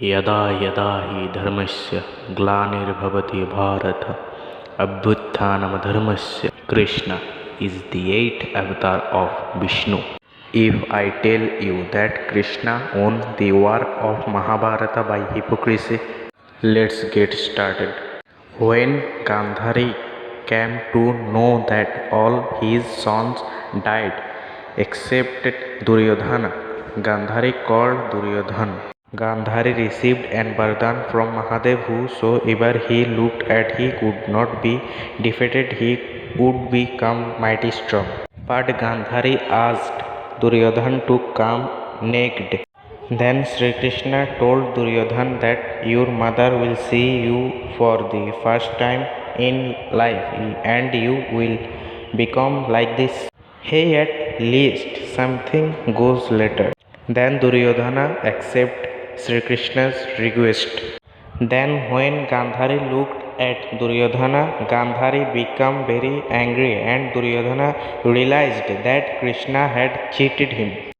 यदा यदा हि धर्मस्य ग्लानिर्भवति Bharat अभ्युत्थानमधर्मस्य Krishna is the eighth avatar of Vishnu. If I tell you that Krishna won the war of Mahabharata by hypocrisy, let's get started. When Gandhari came to know that all his sons died except Duryodhana, Gandhari called Duryodhana. Gandhari received an vardhan from Mahadev, whosoever he looked at he could not be defeated, he would become mighty strong. But Gandhari asked Duryodhana to come naked. Then Sri Krishna told Duryodhana that your mother will see you for the first time in life and you will become like this. Hey, at least something goes later. Then Duryodhana accepted Sri Krishna's request. Then when Gandhari looked at Duryodhana, Gandhari became very angry and Duryodhana realized that Krishna had cheated him.